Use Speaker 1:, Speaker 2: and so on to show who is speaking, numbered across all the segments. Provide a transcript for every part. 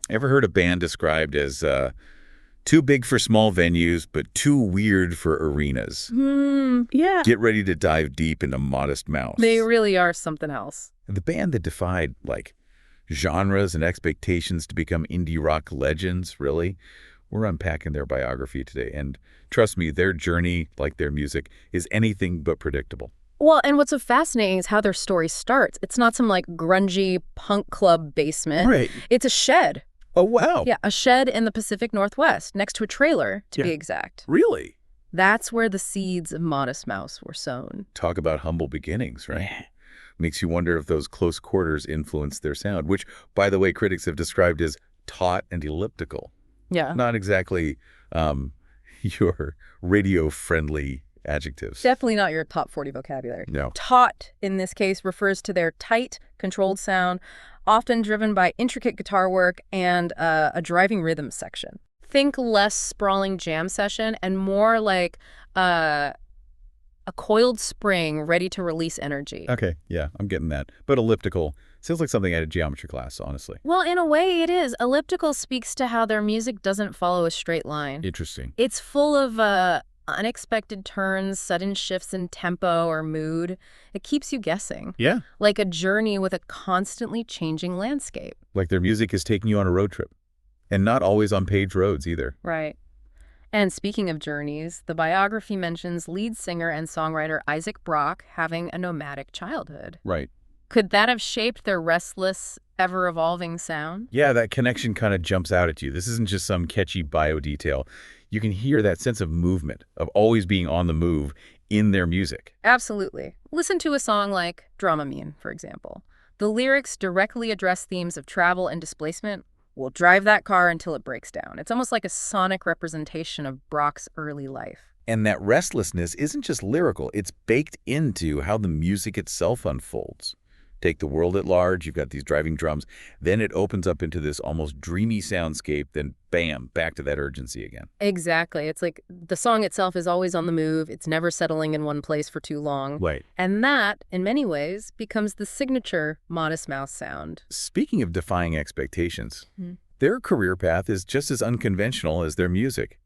Speaker 1: Ever heard a band described as too big for small venues, but too weird for arenas?
Speaker 2: Yeah.
Speaker 1: Get ready to dive deep into Modest Mouse.
Speaker 2: They really are something else.
Speaker 1: The band that defied, like, genres and expectations to become indie rock legends, really. We're unpacking their biography today, and trust me, their journey, like their music, is anything but predictable.
Speaker 2: Well, and what's so fascinating is how their story starts. It's not some, like, grungy punk club basement.
Speaker 1: Right.
Speaker 2: It's a shed.
Speaker 1: Oh, wow.
Speaker 2: Yeah, a shed in the Pacific Northwest, next to a trailer, to be exact.
Speaker 1: Really?
Speaker 2: That's where the seeds of Modest Mouse were sown.
Speaker 1: Talk about humble beginnings, right? Makes you wonder if those close quarters influenced their sound, which, by the way, critics have described as taut and elliptical.
Speaker 2: Yeah.
Speaker 1: Not exactly your radio-friendly adjectives.
Speaker 2: Definitely not your top 40 vocabulary.
Speaker 1: No.
Speaker 2: Taut, in this case, refers to their tight, controlled sound, often driven by intricate guitar work and a driving rhythm section. Think less sprawling jam session and more like a coiled spring ready to release energy.
Speaker 1: Okay, yeah, I'm getting that. But elliptical sounds like something out of geometry class, honestly.
Speaker 2: Well, in a way, it is. Elliptical speaks to how their music doesn't follow a straight line.
Speaker 1: Interesting.
Speaker 2: It's full of unexpected turns, sudden shifts in tempo or mood. It keeps you guessing.
Speaker 1: Yeah.
Speaker 2: Like a journey with a constantly changing landscape.
Speaker 1: Like their music is taking you on a road trip. And not always on paved roads, either.
Speaker 2: Right. And speaking of journeys, the biography mentions lead singer and songwriter Isaac Brock having a nomadic childhood.
Speaker 1: Right.
Speaker 2: Could that have shaped their restless, ever-evolving sound?
Speaker 1: Yeah, that connection kind of jumps out at you. This isn't just some catchy bio detail. You can hear that sense of movement, of always being on the move in their music.
Speaker 2: Absolutely. Listen to a song like Dramamine, for example. The lyrics directly address themes of travel and displacement. We'll drive that car until it breaks down. It's almost like a sonic representation of Brock's early life.
Speaker 1: And that restlessness isn't just lyrical. It's baked into how the music itself unfolds. Take the world at large, you've got these driving drums, then it opens up into this almost dreamy soundscape, then bam, back to that urgency again.
Speaker 2: Exactly. It's like the song itself is always on the move. It's never settling in one place for too long.
Speaker 1: Right.
Speaker 2: And that, in many ways, becomes the signature Modest Mouse sound.
Speaker 1: Speaking of defying expectations, their career path is just as unconventional as their music.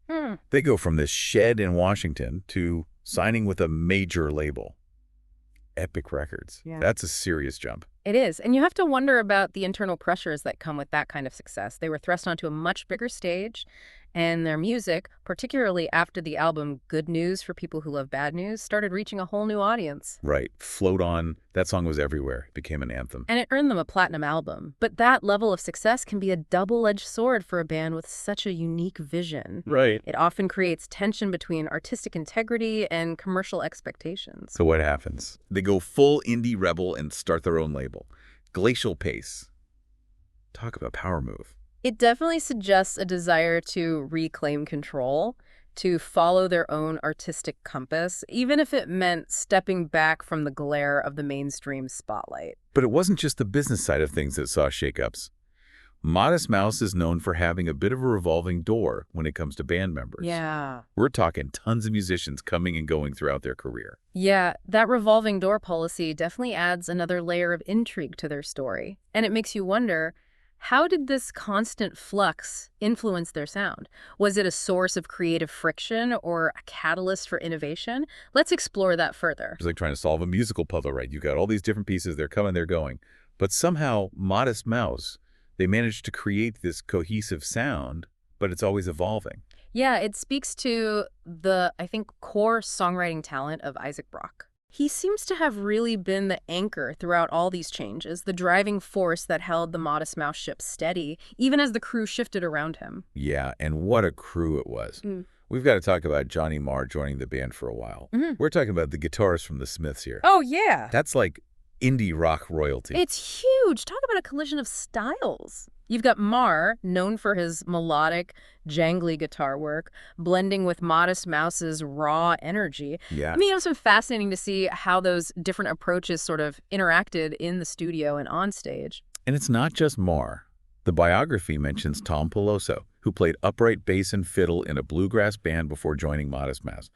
Speaker 1: They go from this shed in Washington to signing with a major label. Epic Records.
Speaker 2: Yeah.
Speaker 1: That's a serious jump.
Speaker 2: It is. And you have to wonder about the internal pressures that come with that kind of success. They were thrust onto a much bigger stage, and their music, particularly after the album Good News for People Who Love Bad News, started reaching a whole new audience.
Speaker 1: Right. Float On. That song was everywhere. It became an anthem.
Speaker 2: And it earned them a platinum album. But that level of success can be a double-edged sword for a band with such a unique vision.
Speaker 1: Right.
Speaker 2: It often creates tension between artistic integrity and commercial expectations.
Speaker 1: So what happens? They go full indie rebel and start their own label. Glacial Pace. Talk about power move.
Speaker 2: It definitely suggests a desire to reclaim control, to follow their own artistic compass, even if it meant stepping back from the glare of the mainstream spotlight.
Speaker 1: But it wasn't just the business side of things that saw shakeups. Modest Mouse is known for having a bit of a revolving door when it comes to band members.
Speaker 2: Yeah.
Speaker 1: We're talking tons of musicians coming and going throughout their career.
Speaker 2: Yeah, that revolving door policy definitely adds another layer of intrigue to their story. And it makes you wonder, how did this constant flux influence their sound? Was it a source of creative friction or a catalyst for innovation? Let's explore that further.
Speaker 1: It's like trying to solve a musical puzzle, right? You've got all these different pieces, they're coming, they're going. But somehow, Modest Mouse, they managed to create this cohesive sound, but it's always evolving.
Speaker 2: Yeah, it speaks to the, I think, core songwriting talent of Isaac Brock. He seems to have really been the anchor throughout all these changes, the driving force that held the Modest Mouse ship steady, even as the crew shifted around him.
Speaker 1: Yeah, and what a crew it was. We've got to talk about Johnny Marr joining the band for a while. We're talking about the guitarist from the Smiths here.
Speaker 2: Oh, yeah.
Speaker 1: That's like indie rock royalty.
Speaker 2: It's huge. Talk about a collision of styles. You've got Marr, known for his melodic, jangly guitar work, blending with Modest Mouse's raw energy.
Speaker 1: Yeah.
Speaker 2: I mean, it was so fascinating to see how those different approaches sort of interacted in the studio and on stage.
Speaker 1: And it's not just Marr. The biography mentions Tom Peloso, who played upright bass and fiddle in a bluegrass band before joining Modest Mouse.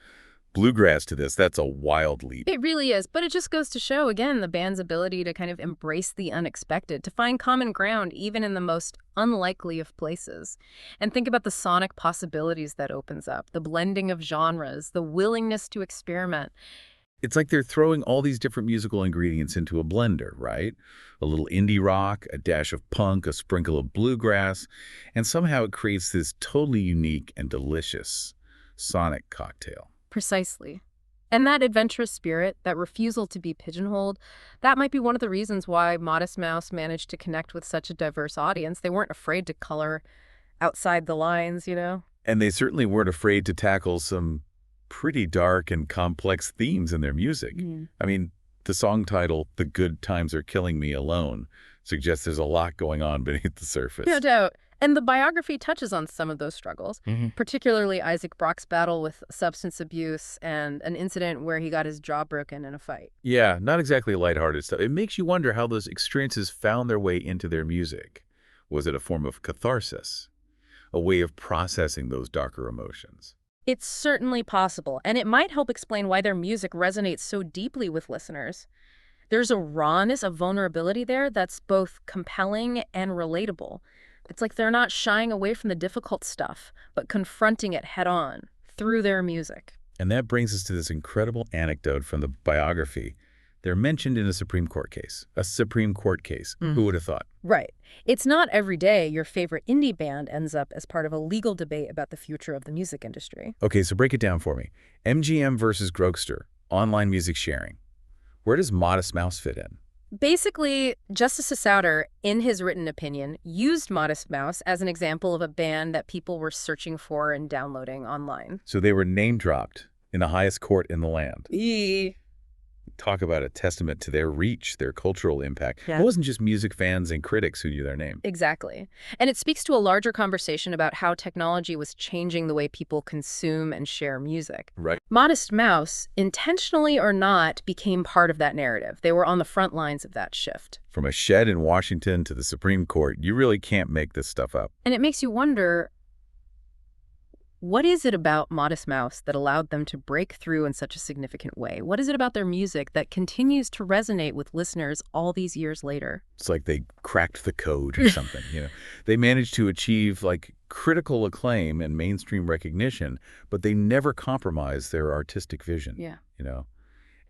Speaker 1: bluegrass to this. That's a wild leap.
Speaker 2: It really is, but it just goes to show, again, the band's ability to kind of embrace the unexpected, to find common ground even in the most unlikely of places. And think about the sonic possibilities that opens up, the blending of genres, the willingness to experiment.
Speaker 1: It's like they're throwing all these different musical ingredients into a blender, right? A little indie rock, a dash of punk, a sprinkle of bluegrass, and somehow it creates this totally unique and delicious sonic cocktail.
Speaker 2: Precisely. And that adventurous spirit, that refusal to be pigeonholed, that might be one of the reasons why Modest Mouse managed to connect with such a diverse audience. They weren't afraid to color outside the lines, you know?
Speaker 1: And they certainly weren't afraid to tackle some pretty dark and complex themes in their music. I mean, the song title, "The Good Times Are Killing Me," alone suggests there's a lot going on beneath the surface.
Speaker 2: No doubt. And the biography touches on some of those struggles, particularly Isaac Brock's battle with substance abuse and an incident where he got his jaw broken in a fight.
Speaker 1: Yeah, not exactly lighthearted stuff. It makes you wonder how those experiences found their way into their music. Was it a form of catharsis? A way of processing those darker emotions?
Speaker 2: It's certainly possible, and it might help explain why their music resonates so deeply with listeners. There's a rawness, a vulnerability there that's both compelling and relatable. It's like they're not shying away from the difficult stuff, but confronting it head-on through their music.
Speaker 1: And that brings us to this incredible anecdote from the biography. They're mentioned in a Supreme Court case. A Supreme Court case. Who would have thought?
Speaker 2: Right. It's not every day your favorite indie band ends up as part of a legal debate about the future of the music industry.
Speaker 1: Okay, so break it down for me. MGM versus Grokster, online music sharing. Where does Modest Mouse fit in?
Speaker 2: Basically, Justice Souter, in his written opinion, used Modest Mouse as an example of a band that people were searching for and downloading online.
Speaker 1: So they were name-dropped in the highest court in the land. Talk about a testament to their reach, their cultural impact.
Speaker 2: Yeah.
Speaker 1: It wasn't just music fans and critics who knew their name.
Speaker 2: Exactly. And it speaks to a larger conversation about how technology was changing the way people consume and share music.
Speaker 1: Right.
Speaker 2: Modest Mouse, intentionally or not, became part of that narrative. They were on the front lines of that shift.
Speaker 1: From a shed in Washington to the Supreme Court, you really can't make this stuff up.
Speaker 2: And it makes you wonder, what is it about Modest Mouse that allowed them to break through in such a significant way? What is it about their music that continues to resonate with listeners all these years later?
Speaker 1: It's like they cracked the code or something, you know. They managed to achieve like critical acclaim and mainstream recognition, but they never compromised their artistic vision.
Speaker 2: Yeah.
Speaker 1: You know.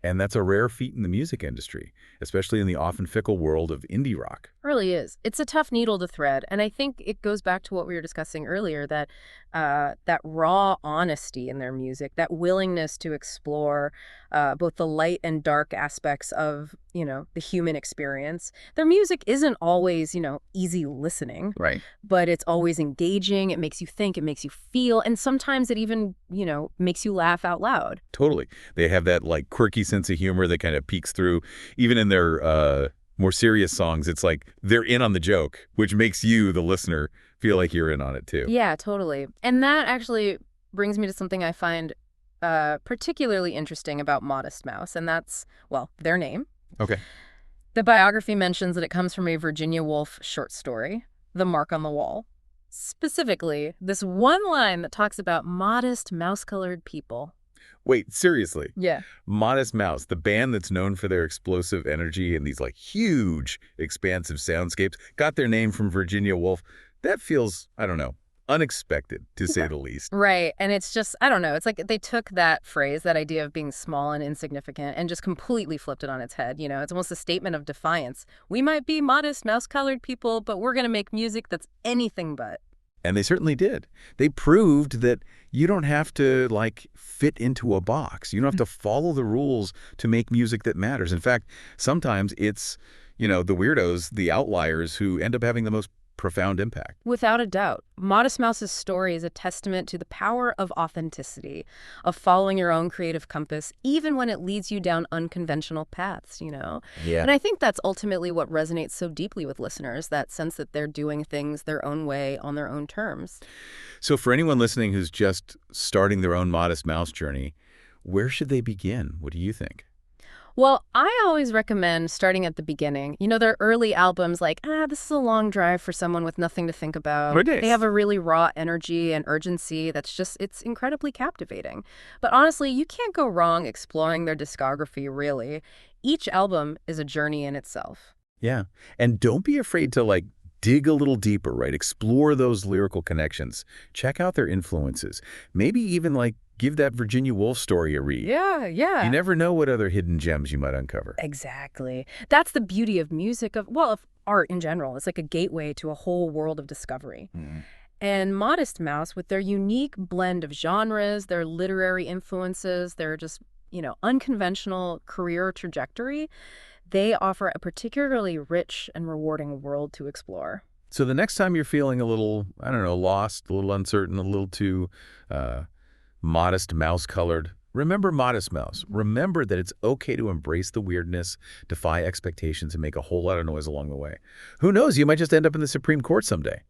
Speaker 1: And that's a rare feat in the music industry, especially in the often fickle world of indie rock.
Speaker 2: It really is. It's a tough needle to thread, and I think it goes back to what we were discussing earlier, that that raw honesty in their music, that willingness to explore both the light and dark aspects of, the human experience. Their music isn't always, easy listening.
Speaker 1: Right.
Speaker 2: But it's always engaging. It makes you think, it makes you feel, and sometimes it even, makes you laugh out loud.
Speaker 1: Totally. They have that like quirky sense of humor that kind of peeks through. Even in their more serious songs, it's like they're in on the joke, which makes you, the listener, feel like you're in on it too.
Speaker 2: Yeah, totally. And that actually brings me to something I find particularly interesting about Modest Mouse, and that's, well, their name.
Speaker 1: Okay.
Speaker 2: The biography mentions that it comes from a Virginia Woolf short story, The Mark on the Wall. Specifically, this one line that talks about modest mouse-colored people.
Speaker 1: Wait, seriously?
Speaker 2: Yeah.
Speaker 1: Modest Mouse, the band that's known for their explosive energy and these like huge, expansive soundscapes, got their name from Virginia Woolf. That feels, I don't know, unexpected, to say the least.
Speaker 2: Right. And it's just, I don't know, it's like they took that phrase, that idea of being small and insignificant, and just completely flipped it on its head. It's almost a statement of defiance. We might be modest, mouse-colored people, but we're going to make music that's anything but.
Speaker 1: And they certainly did. They proved that you don't have to, like, fit into a box. You don't have to follow the rules to make music that matters. In fact, sometimes it's, the weirdos, the outliers, who end up having the most profound impact.
Speaker 2: Without a doubt. Modest Mouse's story is a testament to the power of authenticity, of following your own creative compass, even when it leads you down unconventional paths,
Speaker 1: Yeah.
Speaker 2: And I think that's ultimately what resonates so deeply with listeners, that sense that they're doing things their own way on their own terms.
Speaker 1: So for anyone listening who's just starting their own Modest Mouse journey, where should they begin? What do you think?
Speaker 2: Well, I always recommend starting at the beginning. Their early albums, like, this is a long drive for someone with nothing to think about.
Speaker 1: It
Speaker 2: They
Speaker 1: is.
Speaker 2: have a really raw energy and urgency it's incredibly captivating. But honestly, you can't go wrong exploring their discography, really. Each album is a journey in itself.
Speaker 1: Yeah. And don't be afraid to, dig a little deeper, right? Explore those lyrical connections. Check out their influences. Maybe even, give that Virginia Woolf story a read.
Speaker 2: Yeah,
Speaker 1: You
Speaker 2: yeah.
Speaker 1: never know what other hidden gems you might uncover.
Speaker 2: Exactly. That's the beauty of music, of art in general. It's like a gateway to a whole world of discovery.
Speaker 1: Mhm.
Speaker 2: And Modest Mouse, with their unique blend of genres, their literary influences, their just, unconventional career trajectory, they offer a particularly rich and rewarding world to explore.
Speaker 1: So the next time you're feeling a little, I don't know, lost, a little uncertain, a little too uh, modest mouse-colored, remember Modest Mouse. Remember that it's okay to embrace the weirdness, defy expectations, and make a whole lot of noise along the way. Who knows, you might just end up in the Supreme Court someday.